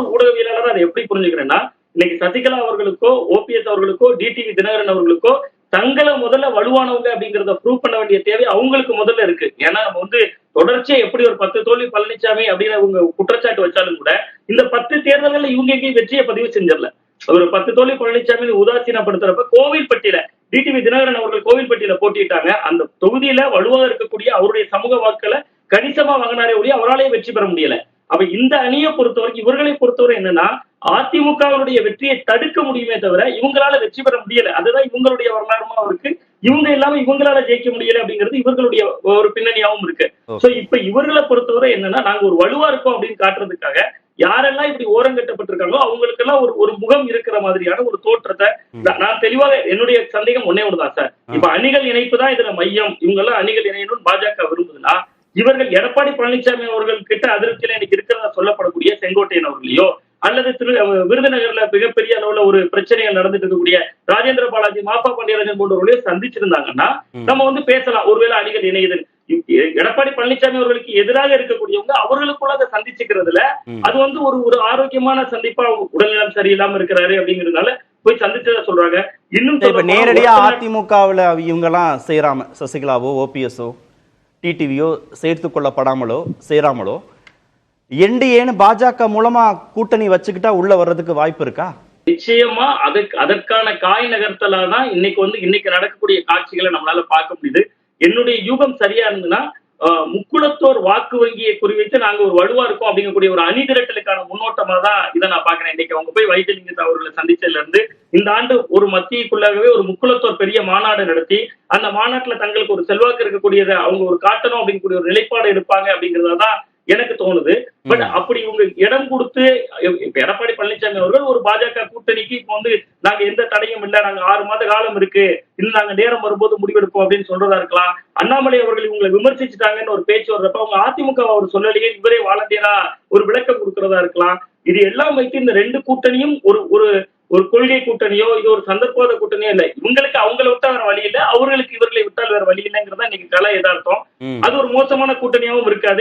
ஒரு ஊடகவியலாளர் அதை எப்படி புரிஞ்சுக்கிறேன்னா, இன்னைக்கு சசிகலா அவர்களுக்கோ, ஓபிஎஸ் அவர்களுக்கோ, டிடிவி தினகரன் அவர்களுக்கோ தங்களை முதல்ல வலுவானவங்க அப்படிங்கறத ப்ரூவ் பண்ண வேண்டிய தேவை அவங்களுக்கு முதல்ல இருக்கு. ஏன்னா நம்ம வந்து தொடர்ச்சியா எப்படி ஒரு 10 தோல்வி பழனிசாமி அப்படின்னு அவங்க குற்றச்சாட்டு வச்சாலும் கூட இந்த 10 தேர்தல்கள்ல இவங்க எங்கேயும் வெற்றியை பதிவு செஞ்சிடல. ஒரு 10 தோல்வி பழனிசாமி உதாசீனப்படுத்துறப்ப கோவில்பட்டியில டிடிவி தினகரன் அவர்கள் கோவில்பட்டியில போட்டிட்டாங்க. அந்த தொகுதியில வலுவாக இருக்கக்கூடிய அவருடைய சமூக வாக்குகளை கணிசமா வாங்கினாரே ஒழிய அவராலேயே வெற்றி பெற முடியல. அப்ப இந்த அணியை பொறுத்தவரைக்கும் இவர்களை பொறுத்தவரை என்னன்னா அதிமுகவுடைய வெற்றியை தடுக்க முடியுமே தவிர இவங்களால வெற்றி பெற முடியல. அதுதான் இவங்களுடைய வரலாறுமா இருக்கு. இவங்க இல்லாம இவங்களால ஜெயிக்க முடியல அப்படிங்கிறது இவர்களுடைய ஒரு பின்னணியாவும் இருக்கு. சோ இப்ப இவர்களை பொறுத்தவரை என்னன்னா நாங்க ஒரு வலுவா இருக்கோம் அப்படின்னு காட்டுறதுக்காக யாரெல்லாம் இப்படி ஓரங்கட்டப்பட்டிருக்காங்களோ அவங்களுக்கு எல்லாம் ஒரு முகம் இருக்கிற மாதிரியான ஒரு தோற்றத்தை நான் தெளிவாக என்னுடைய சந்தேகம் ஒன்னே ஒண்ணுதான் சார். இப்ப அணிகள் இணைப்பு தான் இதுல மையம். இவங்க எல்லாம் அணிகள் இணையணும்னு பாஜக விரும்புதுன்னா இவர்கள் எடப்பாடி பழனிசாமி அவர்கள் கிட்ட அதிருப்தியில இன்னைக்கு இருக்கிறதா சொல்லப்படக்கூடிய செங்கோட்டையன் அவர்களையோ அல்லது விருதுநகர்ல மிகப்பெரிய அளவுல ஒரு பிரச்சனைகள் நடந்துட்டு இருக்கக்கூடிய ராஜேந்திர பாலாஜி, மாப்பா பாண்டியராஜன் போன்றவர்களையோ சந்திச்சிருந்தாங்கன்னா நம்ம வந்து பேசலாம். ஒருவேளை அணிகள் இணையுது. எடப்பாடி பழனிசாமி அவர்களுக்கு எதிராக இருக்கக்கூடியவங்க அவர்களுக்குள்ள அதை சந்திச்சுக்கிறதுல அது வந்து ஒரு ஆரோக்கியமான சந்திப்பா உடல்நலம் சரியில்லாம இருக்கிறாரு அப்படிங்கிறதுனால போய் சந்திச்சதா சொல்றாங்க. இன்னும் நேரடியா அதிமுகவுல இவங்க எல்லாம் சேராம சசிகலாவோ ஓபிஎஸ்ஓ டிடிவியோ சேர்த்து கொள்ளப்படாமலோ சேராமலோ என்டிஏன்னு பாஜக மூலமா கூட்டணி வச்சுக்கிட்டா உள்ள வர்றதுக்கு வாய்ப்பு இருக்கா? நிச்சயமா அதற்கான காய் நகர்த்தலாதான் இன்னைக்கு நடக்கக்கூடிய காட்சிகளை நம்மளால பார்க்க முடியுது. என்னுடைய யூகம் சரியா இருந்ததுன்னா முக்குளத்தோர் வாக்கு வங்கியை குறிவைத்து நாங்க ஒரு வலுவா இருக்கோம் அப்படிங்கக்கூடிய ஒரு அணி திரட்டலுக்கான முன்னோட்டமா தான் இதை நான் பாக்குறேன். இன்னைக்கு அவங்க போய் வைத்தியலிங்கத்தை அவர்களை சந்திச்சதுல இருந்து இந்த ஆண்டு ஒரு மத்தியக்குள்ளாகவே ஒரு முக்குளத்தோர் பெரிய மாநாடு நடத்தி அந்த மாநாட்டுல தங்களுக்கு ஒரு செல்வாக்கு இருக்கக்கூடியதை அவங்க ஒரு காட்டணும் அப்படிங்கக்கூடிய ஒரு நிலைப்பாடு எடுப்பாங்க அப்படிங்கறதான் எனக்கு தோணுது. பட் அப்படி இவங்க இடம் கொடுத்து எடப்பாடி பழனிசாமி அவர்கள் ஒரு பாஜக கூட்டணிக்கு இப்ப வந்து நாங்க எந்த தடையும் இல்ல, நாங்க 6 மாத காலம் இருக்கு, இன்னும் நாங்க நேரம் வரும்போது முடிவெடுப்போம் அப்படின்னு சொல்றதா இருக்கலாம். அண்ணாமலை அவர்கள் இவங்களை விமர்சிச்சுட்டாங்கன்னு ஒரு பேச்சு வர்றப்ப அவங்க அதிமுக அவர் சொல்லலையே இவரே வாலண்டியரா ஒரு விளக்கம் கொடுக்கறதா இருக்கலாம். இது எல்லாம் வைத்து இந்த 2 கூட்டணியும் ஒரு கொள்கை கூட்டணியோ இது ஒரு சந்தர்ப்பவாத கூட்டணியோ இல்ல. இவங்களுக்கு அவங்களை விட்டா வேற வழி இல்ல, அவர்களுக்கு இவர்களை விட்டால் வேற வழி இல்லைங்கிறதா இன்னைக்கு கலை எதார்த்தம். அது ஒரு மோசமான கூட்டணியாவும் இருக்காது.